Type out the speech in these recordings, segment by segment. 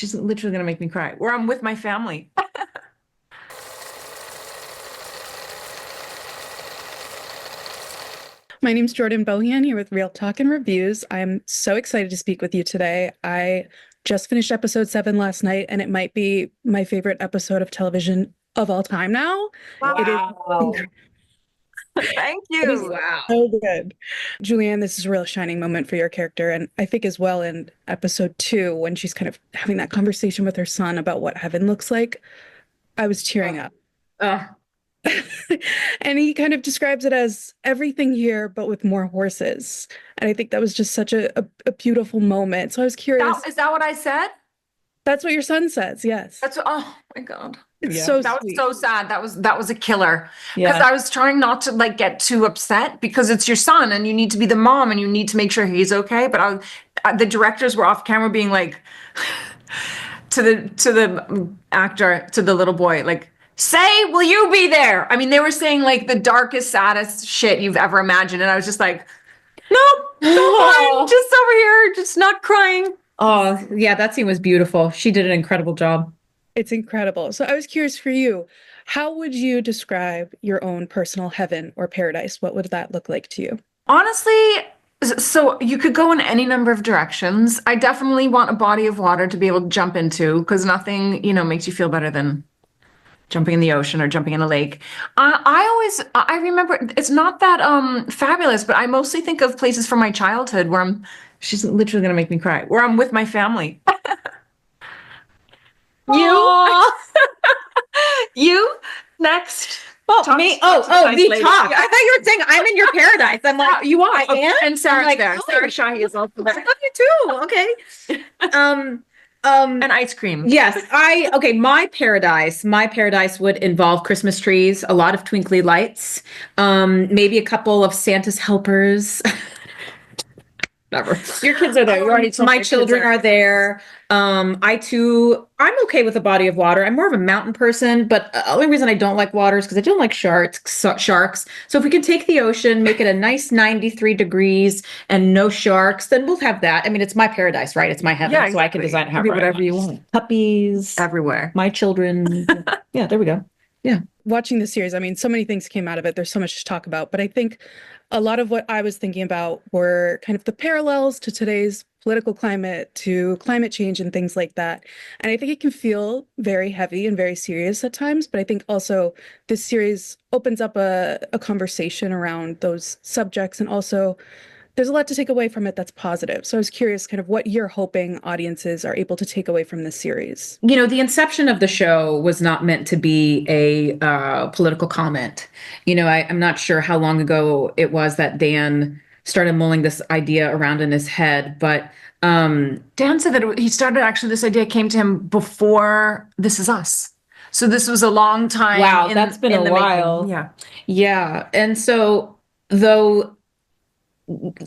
she's literally gonna make me cry. Where I'm with my family. My name's Jordan Bohan here with Real Talk and Reviews. I'm so excited to speak with you today. I just finished episode 7 last night, and it might be my favorite episode of television of all time now. It is Wow. Thank it is you. Wow. so good. Julianne, this is a real shining moment for your character, and I think as well in episode 2, when she's kind of having that conversation with her son about what heaven looks like, I was tearing up. Oh, And he kind of describes it as everything here, but with more horses. And I think that was just such a beautiful moment. So I was curious. Is that what I said? That's what your son says. Yes. Oh my God. It's Yeah. so That was sweet. so sad. That was a killer. Because yeah. I was trying not to like get too upset because it's your son and you need to be the mom and you need to make sure he's okay. But the directors were off camera being like to the actor, to the little boy, like, say, will you be there? I mean, they were saying like the darkest, saddest shit you've ever imagined. And I was just like, no, I'm just over here, just not crying. Oh, yeah, that scene was beautiful. She did an incredible job. It's incredible. So I was curious for you, how would you describe your own personal heaven or paradise? What would that look like to you? Honestly, so you could go in any number of directions. I definitely want a body of water to be able to jump into because nothing, makes you feel better than jumping in the ocean or jumping in a lake. I remember it's not that fabulous, but I mostly think of places from my childhood where she's literally gonna make me cry, where I'm with my family. You? You? Next. Oh, me? Oh, nice we lady. talk. Yeah. I thought you were saying I'm in your paradise. I'm like, you are. I am. And Sarah's like, there. oh, Sarah Shahi is also I there. love you too. Okay. And ice cream. Yes, my paradise would involve Christmas trees, a lot of twinkly lights, maybe a couple of Santa's helpers. Never. Your kids are there. You already told me My your kids children are there. I'm okay with a body of water. I'm more of a mountain person, but the only reason I don't like water is because I don't like sharks. So if we can take the ocean, make it a nice 93 degrees and no sharks, then we'll have that. I mean, it's my paradise, right? It's my heaven, Yeah, so I can exactly. design it It could be however I whatever want. you want. Puppies, Everywhere. my children. Yeah, there we go. Yeah. Watching the series, I mean, so many things came out of it. There's so much to talk about, but I think a lot of what I was thinking about were kind of the parallels to today's political climate, to climate change and things like that. And I think it can feel very heavy and very serious at times, but I think also this series opens up a conversation around those subjects, and also there's a lot to take away from it that's positive. So I was curious kind of what you're hoping audiences are able to take away from this series. The inception of the show was not meant to be a political comment. I'm not sure how long ago it was that Dan started mulling this idea around in his head, but Dan said that he started actually, this idea came to him before This Is Us. So this was a long time. Wow, that's been in a the while. making. Yeah. Yeah. And so, though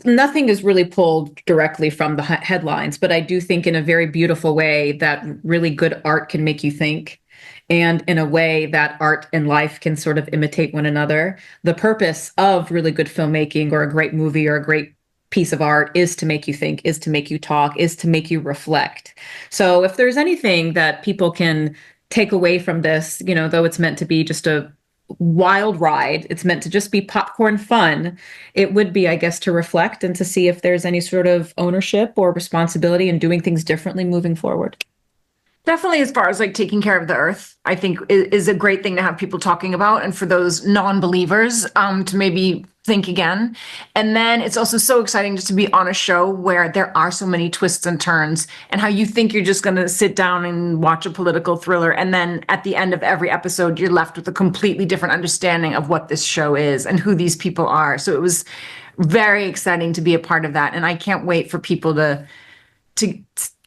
nothing is really pulled directly from the headlines, but I do think in a very beautiful way that really good art can make you think. And in a way that art and life can sort of imitate one another. The purpose of really good filmmaking or a great movie or a great piece of art is to make you think, is to make you talk, is to make you reflect. So if there's anything that people can take away from this, though it's meant to be just a wild ride, it's meant to just be popcorn fun, it would be, I guess, to reflect and to see if there's any sort of ownership or responsibility in doing things differently moving forward. Definitely, as far as like taking care of the earth, I think is a great thing to have people talking about, and for those non-believers to maybe think again. And then it's also so exciting just to be on a show where there are so many twists and turns, and how you think you're just going to sit down and watch a political thriller, and then at the end of every episode, you're left with a completely different understanding of what this show is and who these people are. So it was very exciting to be a part of that, and I can't wait for people to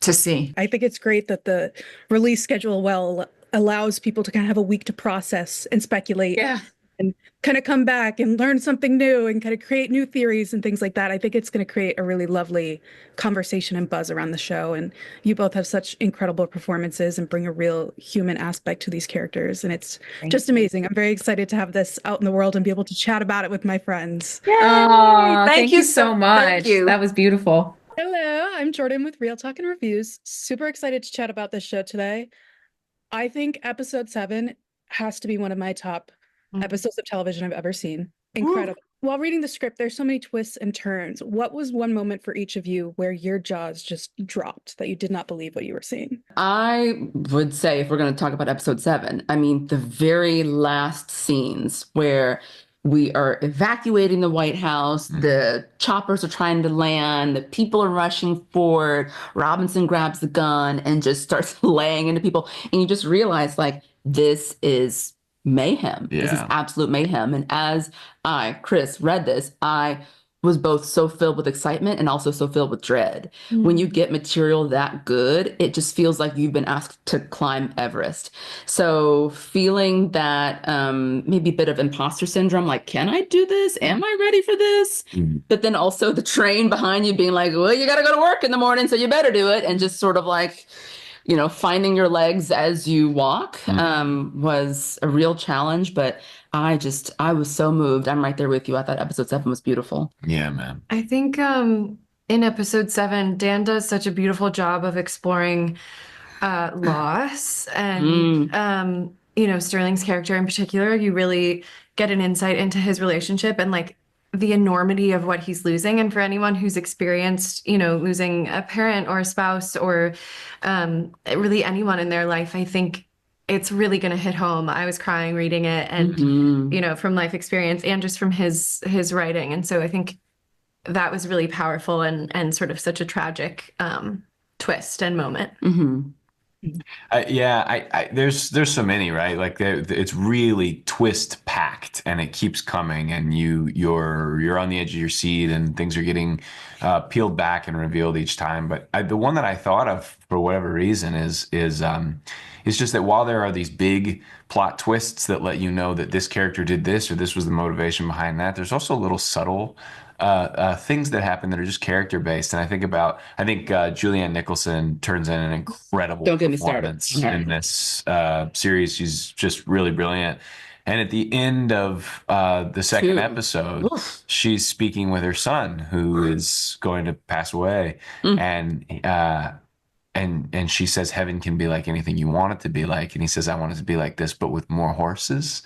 see. I think it's great that the release schedule allows people to kind of have a week to process and speculate. Yeah. And kind of come back and learn something new and kind of create new theories and things like that. I think it's going to create a really lovely conversation and buzz around the show. And you both have such incredible performances and bring a real human aspect to these characters. And it's just amazing. I'm very excited to have this out in the world and be able to chat about it with my friends. Oh, Thank thank you you so much. thank you. That was beautiful. Hello, I'm Jordan with Real Talk and Reviews. Super excited to chat about this show today. I think episode 7 has to be one of my top episodes of television I've ever seen. Incredible. While reading the script, there's so many twists and turns. What was one moment for each of you where your jaws just dropped, that you did not believe what you were seeing? I would say, if we're going to talk about episode 7, I mean, the very last scenes where we are evacuating the White House, the choppers are trying to land, the people are rushing forward, Robinson grabs the gun and just starts laying into people. And you just realize, like, this is mayhem. This is Yeah. absolute mayhem. And as Krys, read this, I was both so filled with excitement and also so filled with dread. When you get material that good, it just feels like you've been asked to climb Everest. So feeling that maybe a bit of imposter syndrome, like, can I do this? Am I ready for this? But then also the train behind you being like, well, you got to go to work in the morning, so you better do it. And just sort of like, you know, finding your legs as you walk was a real challenge. But I was so moved. I'm right there with you. I thought episode 7 was beautiful. Yeah, man. I think in episode 7, Dan does such a beautiful job of exploring loss and Sterling's character in particular. You really get an insight into his relationship and like the enormity of what he's losing. And for anyone who's experienced, losing a parent or a spouse or really anyone in their life, I think it's really going to hit home. I was crying reading it and, from life experience and just from his writing. And so I think that was really powerful and sort of such a tragic twist and moment. There's so many, right? Like it's really twist packed, and it keeps coming, and you're on the edge of your seat, and things are getting peeled back and revealed each time. But the one that I thought of for whatever reason is just that while there are these big plot twists that let you know that this character did this or this was the motivation behind that, there's also little subtle things that happen that are just character based. And I think Julianne Nicholson turns in an incredible performance in this series. She's just really brilliant. And at the end of the second episode, she's speaking with her son, who is going to pass away, and she says heaven can be like anything you want it to be like, and he says I want it to be like this, but with more horses.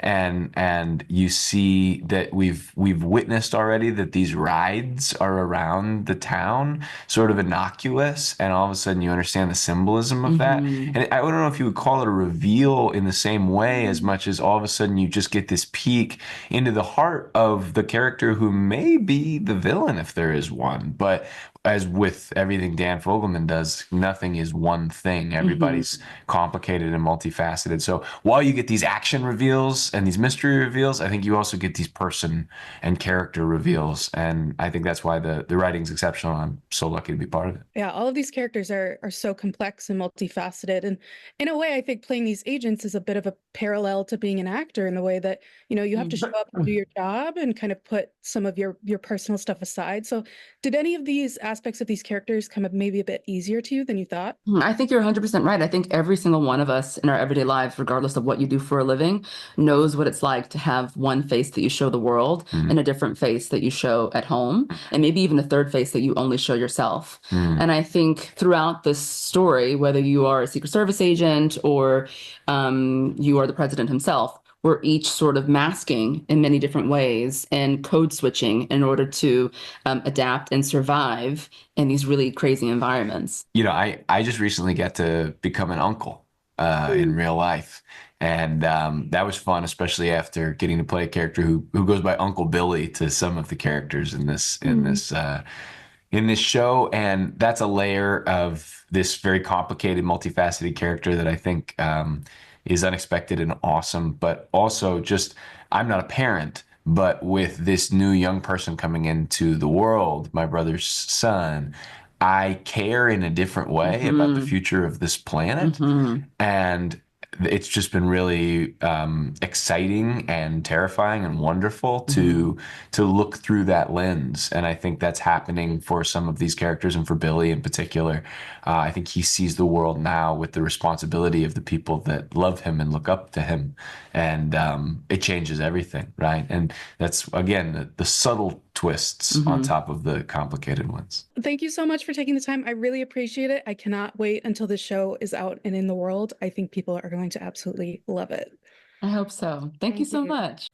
And you see that we've witnessed already that these rides are around the town, sort of innocuous, and all of a sudden you understand the symbolism of that. And I don't know if you would call it a reveal in the same way, as much as all of a sudden you just get this peek into the heart of the character who may be the villain, if there is one. But as with everything Dan Fogelman does, nothing is one thing. Everybody's complicated and multifaceted. So while you get these action reveals and these mystery reveals, I think you also get these person and character reveals. And I think that's why the writing's exceptional. I'm so lucky to be part of it. Yeah, all of these characters are so complex and multifaceted. And in a way, I think playing these agents is a bit of a parallel to being an actor, in the way that, you have to show up and do your job and kind of put some of your personal stuff aside. So did any of these aspects of these characters come up maybe a bit easier to you than you thought? I think you're 100% right. I think every single one of us in our everyday lives, regardless of what you do for a living, knows what it's like to have one face that you show the world and a different face that you show at home, and maybe even a third face that you only show yourself. And I think throughout this story, whether you are a Secret Service agent or you are the president himself, we're each sort of masking in many different ways and code switching in order to adapt and survive in these really crazy environments. I just recently got to become an uncle in real life. And that was fun, especially after getting to play a character who goes by Uncle Billy to some of the characters in this show. And that's a layer of this very complicated, multifaceted character that I think is unexpected and awesome. But also just, I'm not a parent, but with this new young person coming into the world, my brother's son, I care in a different way about the future of this planet. And it's just been really exciting and terrifying and wonderful to look through that lens. And I think that's happening for some of these characters, and for Billy in particular. I think he sees the world now with the responsibility of the people that love him and look up to him. And it changes everything, right? And that's, again, the subtle twists on top of the complicated ones. Thank you so much for taking the time. I really appreciate it. I cannot wait until the show is out and in the world. I think people are going to absolutely love it. I hope so. Thank you so much.